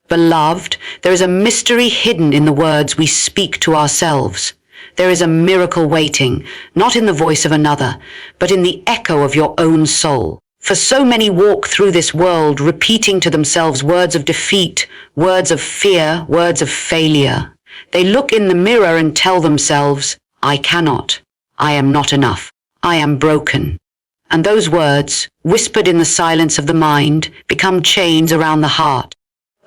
Beloved, there is a mystery hidden in the words we speak to ourselves. There is a miracle waiting, not in the voice of another, but in the echo of your own soul. For so many walk through this world repeating to themselves words of defeat, words of fear, words of failure. They look in the mirror and tell themselves, I cannot, I am not enough, I am broken. And those words, whispered in the silence of the mind, become chains around the heart.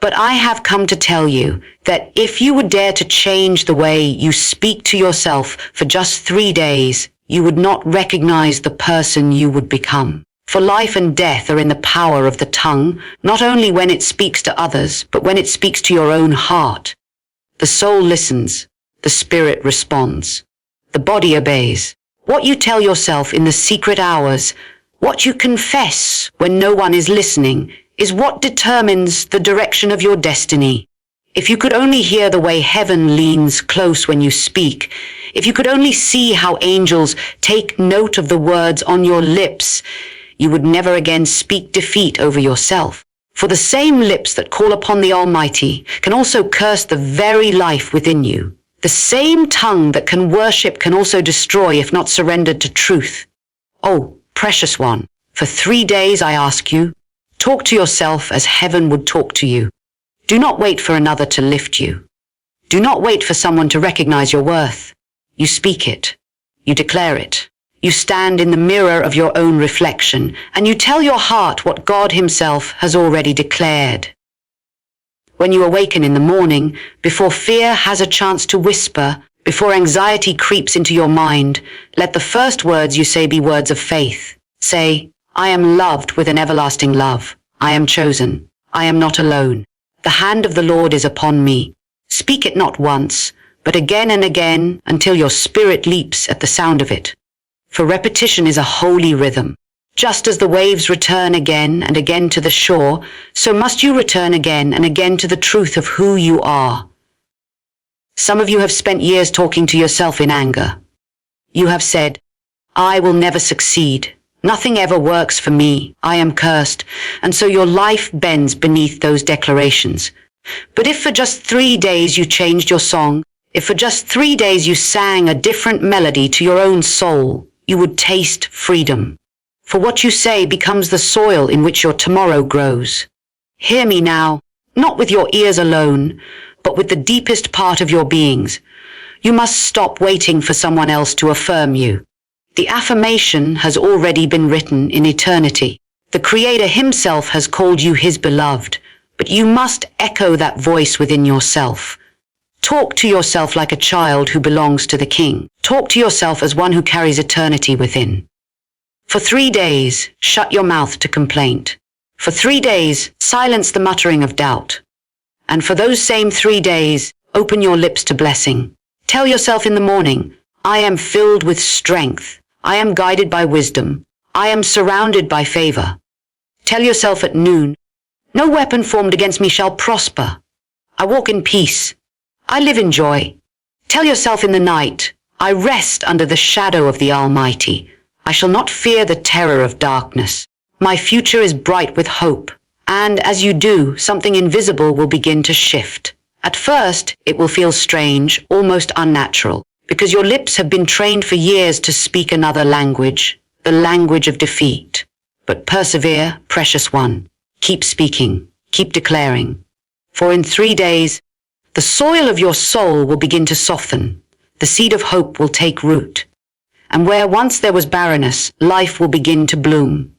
But I have come to tell you that if you would dare to change the way you speak to yourself for just 3 days, you would not recognize the person you would become. For life and death are in the power of the tongue, not only when it speaks to others, but when it speaks to your own heart. The soul listens, the spirit responds, the body obeys. What you tell yourself in the secret hours, what you confess when no one is listening, is what determines the direction of your destiny. If you could only hear the way heaven leans close when you speak, if you could only see how angels take note of the words on your lips, you would never again speak defeat over yourself. For the same lips that call upon the Almighty can also curse the very life within you. The same tongue that can worship can also destroy if not surrendered to truth. Oh, precious one, for 3 days I ask you, talk to yourself as heaven would talk to you. Do not wait for another to lift you. Do not wait for someone to recognize your worth. You speak it. You declare it. You stand in the mirror of your own reflection, and you tell your heart what God Himself has already declared. When you awaken in the morning, before fear has a chance to whisper, before anxiety creeps into your mind, let the first words you say be words of faith. Say, I am loved with an everlasting love. I am chosen. I am not alone. The hand of the Lord is upon me. Speak it not once, but again and again until your spirit leaps at the sound of it. For repetition is a holy rhythm. Just as the waves return again and again to the shore, so must you return again and again to the truth of who you are. Some of you have spent years talking to yourself in anger. You have said, I will never succeed. Nothing ever works for me. I am cursed. And so your life bends beneath those declarations. But if for just 3 days you changed your song, if for just 3 days you sang a different melody to your own soul, you would taste freedom. For what you say becomes the soil in which your tomorrow grows. Hear me now, not with your ears alone, but with the deepest part of your beings. You must stop waiting for someone else to affirm you. The affirmation has already been written in eternity. The Creator Himself has called you His beloved, but you must echo that voice within yourself. Talk to yourself like a child who belongs to the King. Talk to yourself as one who carries eternity within. For 3 days, shut your mouth to complaint. For 3 days, silence the muttering of doubt. And for those same 3 days, open your lips to blessing. Tell yourself in the morning, I am filled with strength. I am guided by wisdom. I am surrounded by favor. Tell yourself at noon, no weapon formed against me shall prosper. I walk in peace. I live in joy. Tell yourself in the night, I rest under the shadow of the Almighty. I shall not fear the terror of darkness. My future is bright with hope. And as you do, something invisible will begin to shift. At first, it will feel strange, almost unnatural, because your lips have been trained for years to speak another language, the language of defeat. But persevere, precious one. Keep speaking, keep declaring. For in 3 days, the soil of your soul will begin to soften. The seed of hope will take root. And where once there was barrenness, life will begin to bloom.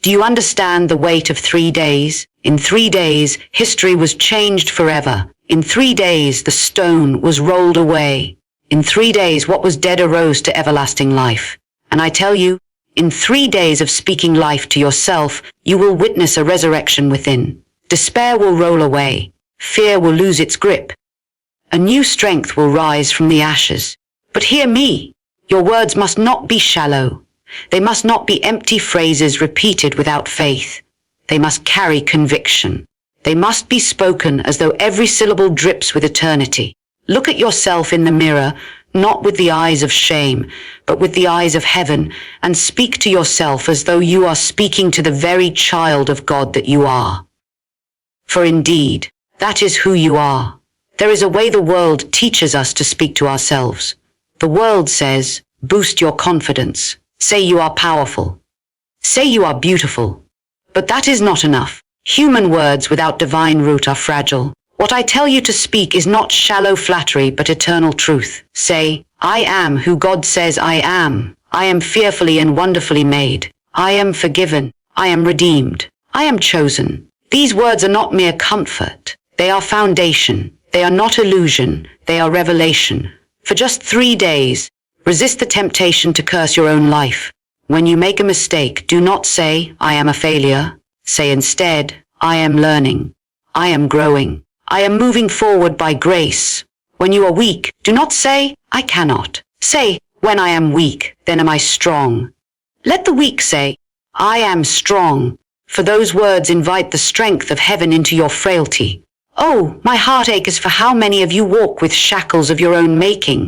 Do you understand the weight of 3 days? In 3 days, history was changed forever. In 3 days, the stone was rolled away. In 3 days, what was dead arose to everlasting life. And I tell you, in 3 days of speaking life to yourself, you will witness a resurrection within. Despair will roll away. Fear will lose its grip. A new strength will rise from the ashes. But hear me, your words must not be shallow. They must not be empty phrases repeated without faith. They must carry conviction. They must be spoken as though every syllable drips with eternity. Look at yourself in the mirror, not with the eyes of shame, but with the eyes of heaven, and speak to yourself as though you are speaking to the very child of God that you are. For indeed, That is who you are. There is a way the world teaches us to speak to ourselves. The world says, boost your confidence. Say you are powerful. Say you are beautiful. But that is not enough. Human words without divine root are fragile. What I tell you to speak is not shallow flattery, but eternal truth. Say, I am who God says I am. I am fearfully and wonderfully made. I am forgiven. I am redeemed. I am chosen. These words are not mere comfort. They are foundation. They are not illusion. They are revelation. For just 3 days, resist the temptation to curse your own life. When you make a mistake, do not say, I am a failure. Say instead, I am learning. I am growing. I am moving forward by grace. When you are weak, do not say, I cannot. Say, when I am weak, then am I strong. Let the weak say, I am strong, for those words invite the strength of heaven into your frailty. Oh, my heart aches for how many of you walk with shackles of your own making.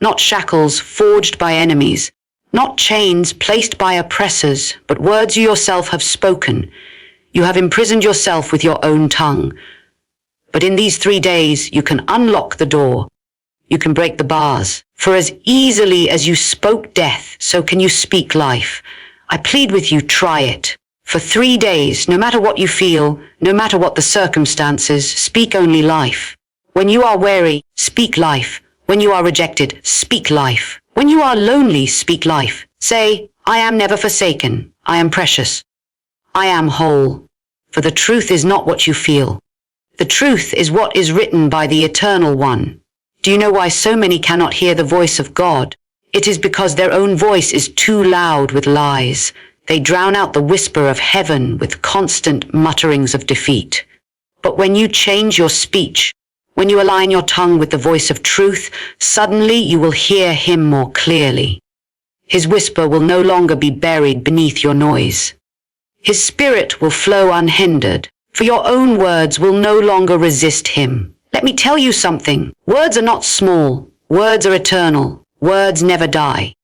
Not shackles forged by enemies, not chains placed by oppressors, but words you yourself have spoken. You have imprisoned yourself with your own tongue. But in these 3 days, you can unlock the door. You can break the bars. For as easily as you spoke death, so can you speak life. I plead with you, try it. For 3 days, no matter what you feel, no matter what the circumstances, speak only life. When you are weary, speak life. When you are rejected, speak life. When you are lonely, speak life. Say, I am never forsaken. I am precious. I am whole. For the truth is not what you feel. The truth is what is written by the Eternal One. Do you know why so many cannot hear the voice of God? It is because their own voice is too loud with lies. They drown out the whisper of heaven with constant mutterings of defeat. But when you change your speech, when you align your tongue with the voice of truth, suddenly you will hear him more clearly. His whisper will no longer be buried beneath your noise. His spirit will flow unhindered, for your own words will no longer resist him. Let me tell you something. Words are not small. Words are eternal. Words never die.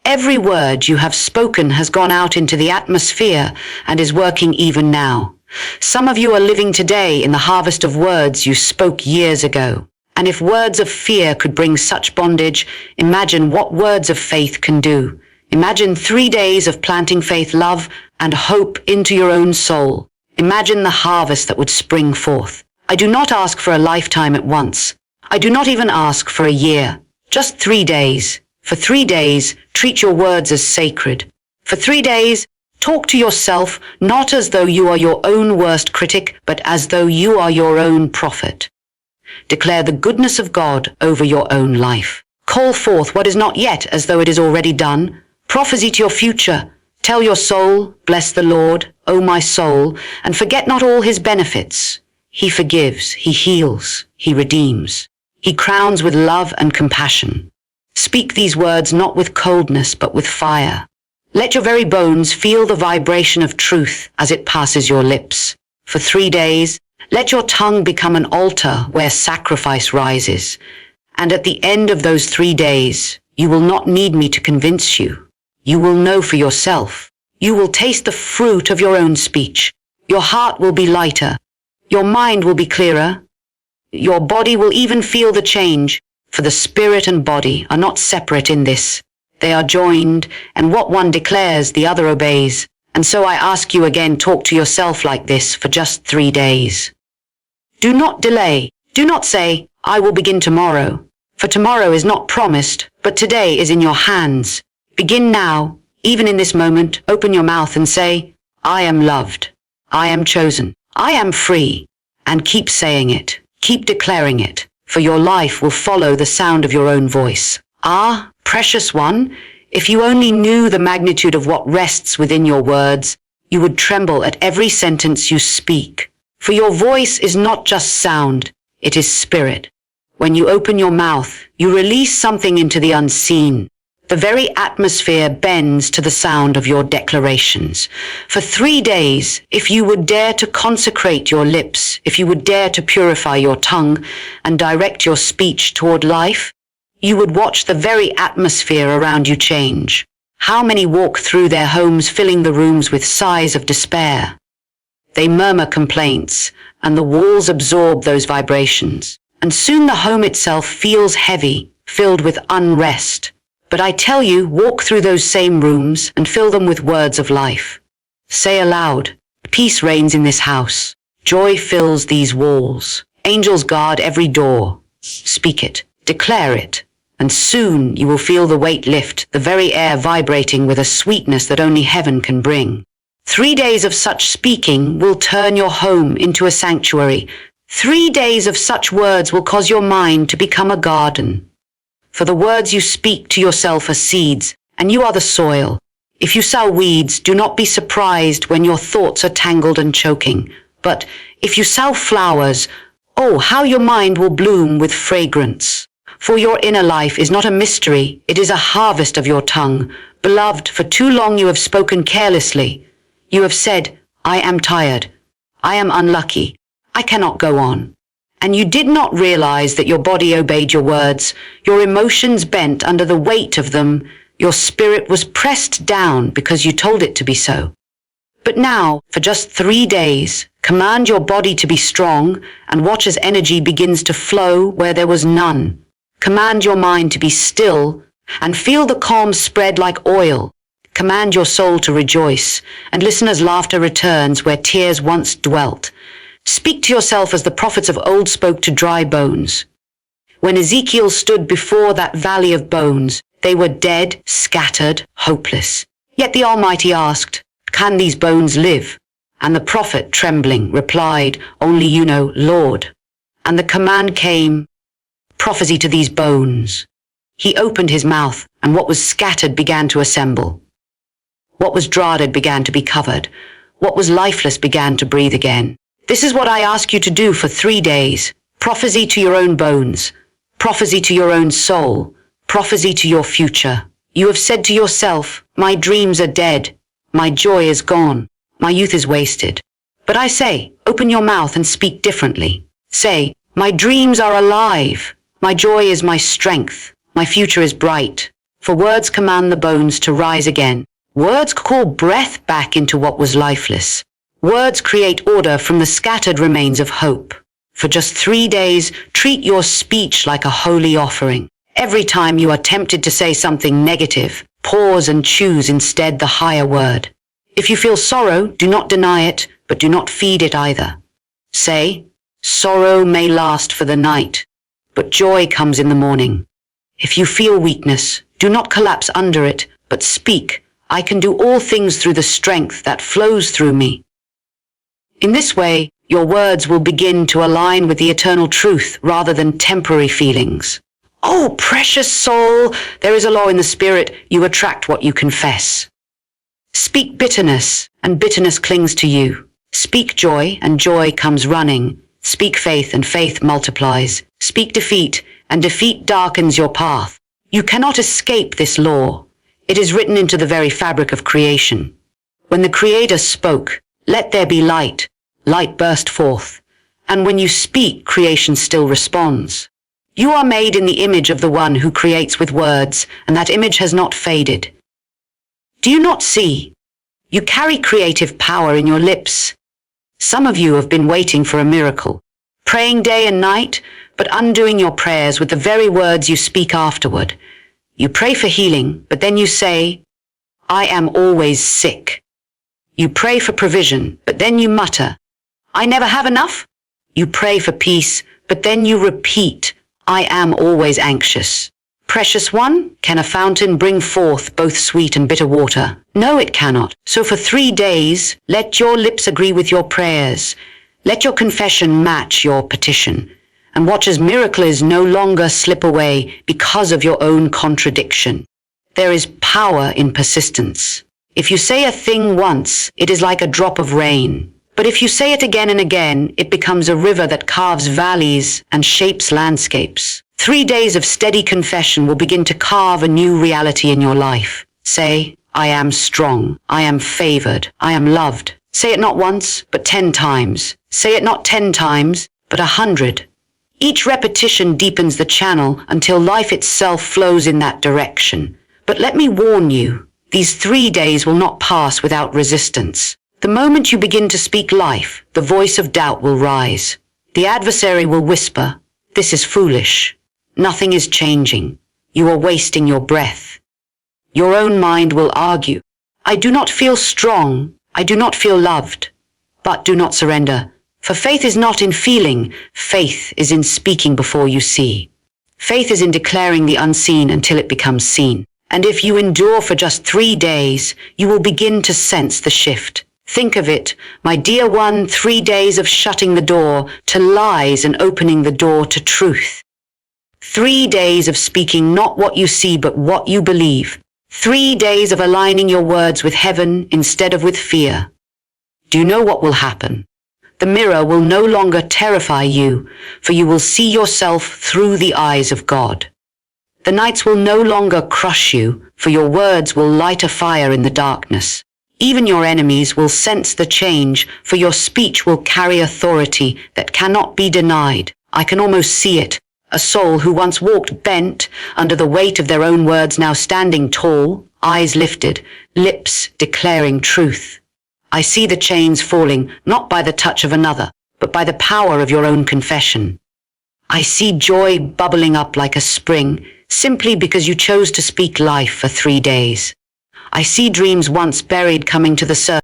Every word you have spoken has gone out into the atmosphere and is working even now. Some of you are living today in the harvest of words you spoke years ago. And if words of fear could bring such bondage, imagine what words of faith can do. Imagine 3 days of planting faith, love, and hope into your own soul. Imagine the harvest that would spring forth. I do not ask for a lifetime at once. I do not even ask for a year. Just 3 days. For 3 days, treat your words as sacred. For 3 days, talk to yourself not as though you are your own worst critic, but as though you are your own prophet. Declare the goodness of God over your own life. Call forth what is not yet as though it is already done. Prophecy to your future. Tell your soul, bless the Lord, O my soul, and forget not all his benefits. He forgives, he heals, he redeems. He crowns with love and compassion. Speak these words not with coldness, but with fire. Let your very bones feel the vibration of truth as it passes your lips. For 3 days, let your tongue become an altar where sacrifice rises. And at the end of those 3 days, you will not need me to convince you. You will know for yourself. You will taste the fruit of your own speech. Your heart will be lighter. Your mind will be clearer. Your body will even feel the change, for the spirit and body are not separate in this. They are joined, and what one declares, the other obeys. And so I ask you again, talk to yourself like this for just 3 days. Do not delay. Do not say, I will begin tomorrow. For tomorrow is not promised, but today is in your hands. Begin now, even in this moment, open your mouth and say, I am loved. I am chosen. I am free. And keep saying it. Keep declaring it, for your life will follow the sound of your own voice. Ah, precious one, if you only knew the magnitude of what rests within your words, you would tremble at every sentence you speak. For your voice is not just sound, it is spirit. When you open your mouth, you release something into the unseen. The very atmosphere bends to the sound of your declarations. For 3 days, if you would dare to consecrate your lips, if you would dare to purify your tongue and direct your speech toward life, you would watch the very atmosphere around you change. How many walk through their homes filling the rooms with sighs of despair? They murmur complaints, and the walls absorb those vibrations. And soon the home itself feels heavy, filled with unrest. But I tell you, walk through those same rooms and fill them with words of life. Say aloud, peace reigns in this house. Joy fills these walls. Angels guard every door. Speak it, declare it, and soon you will feel the weight lift, the very air vibrating with a sweetness that only heaven can bring. 3 days of such speaking will turn your home into a sanctuary. 3 days of such words will cause your mind to become a garden. For the words you speak to yourself are seeds, and you are the soil. If you sow weeds, do not be surprised when your thoughts are tangled and choking. But if you sow flowers, oh, how your mind will bloom with fragrance. For your inner life is not a mystery, it is a harvest of your tongue. Beloved, for too long you have spoken carelessly. You have said, I am tired. I am unlucky. I cannot go on. And you did not realize that your body obeyed your words, your emotions bent under the weight of them, your spirit was pressed down because you told it to be so. But now, for just 3 days, command your body to be strong and watch as energy begins to flow where there was none. Command your mind to be still and feel the calm spread like oil. Command your soul to rejoice and listen as laughter returns where tears once dwelt. Speak to yourself as the prophets of old spoke to dry bones. When Ezekiel stood before that valley of bones, they were dead, scattered, hopeless. Yet the Almighty asked, can these bones live? And the prophet, trembling, replied, only you know, Lord. And the command came, prophecy to these bones. He opened his mouth, and what was scattered began to assemble. What was dried began to be covered. What was lifeless began to breathe again. This is what I ask you to do for 3 days. Prophecy to your own bones. Prophecy to your own soul. Prophecy to your future. You have said to yourself, my dreams are dead. My joy is gone. My youth is wasted. But I say, open your mouth and speak differently. Say, my dreams are alive. My joy is my strength. My future is bright. For words command the bones to rise again. Words call breath back into what was lifeless. Words create order from the scattered remains of hope. For just 3 days, treat your speech like a holy offering. Every time you are tempted to say something negative, pause and choose instead the higher word. If you feel sorrow, do not deny it, but do not feed it either. Say, sorrow may last for the night, but joy comes in the morning. If you feel weakness, do not collapse under it, but speak, I can do all things through the strength that flows through me. In this way, your words will begin to align with the eternal truth rather than temporary feelings. Oh, precious soul, there is a law in the spirit, you attract what you confess. Speak bitterness, and bitterness clings to you. Speak joy, and joy comes running. Speak faith, and faith multiplies. Speak defeat, and defeat darkens your path. You cannot escape this law. It is written into the very fabric of creation. When the Creator spoke, let there be light, light burst forth. And when you speak, creation still responds. You are made in the image of the one who creates with words, and that image has not faded. Do you not see? You carry creative power in your lips. Some of you have been waiting for a miracle, praying day and night, but undoing your prayers with the very words you speak afterward. You pray for healing, but then you say, I am always sick. You pray for provision, but then you mutter, I never have enough. You pray for peace, but then you repeat, I am always anxious. Precious one, can a fountain bring forth both sweet and bitter water? No, it cannot. So for 3 days, let your lips agree with your prayers. Let your confession match your petition. And watch as miracles no longer slip away because of your own contradiction. There is power in persistence. If you say a thing once, it is like a drop of rain. But if you say it again and again, it becomes a river that carves valleys and shapes landscapes. 3 days of steady confession will begin to carve a new reality in your life. Say, I am strong. I am favored. I am loved. Say it not once, but 10 times. Say it not 10 times, but 100. Each repetition deepens the channel until life itself flows in that direction. But let me warn you, these 3 days will not pass without resistance. The moment you begin to speak life, the voice of doubt will rise. The adversary will whisper, "This is foolish. Nothing is changing. You are wasting your breath." Your own mind will argue, "I do not feel strong. I do not feel loved." But do not surrender, for faith is not in feeling. Faith is in speaking before you see. Faith is in declaring the unseen until it becomes seen. And if you endure for just 3 days, you will begin to sense the shift. Think of it, my dear one, 3 days of shutting the door to lies and opening the door to truth. 3 days of speaking not what you see but what you believe. 3 days of aligning your words with heaven instead of with fear. Do you know what will happen? The mirror will no longer terrify you, for you will see yourself through the eyes of God. The nights will no longer crush you, for your words will light a fire in the darkness. Even your enemies will sense the change, for your speech will carry authority that cannot be denied. I can almost see it. A soul who once walked bent under the weight of their own words now standing tall, eyes lifted, lips declaring truth. I see the chains falling, not by the touch of another, but by the power of your own confession. I see joy bubbling up like a spring, simply because you chose to speak life for 3 days. I see dreams once buried coming to the surface.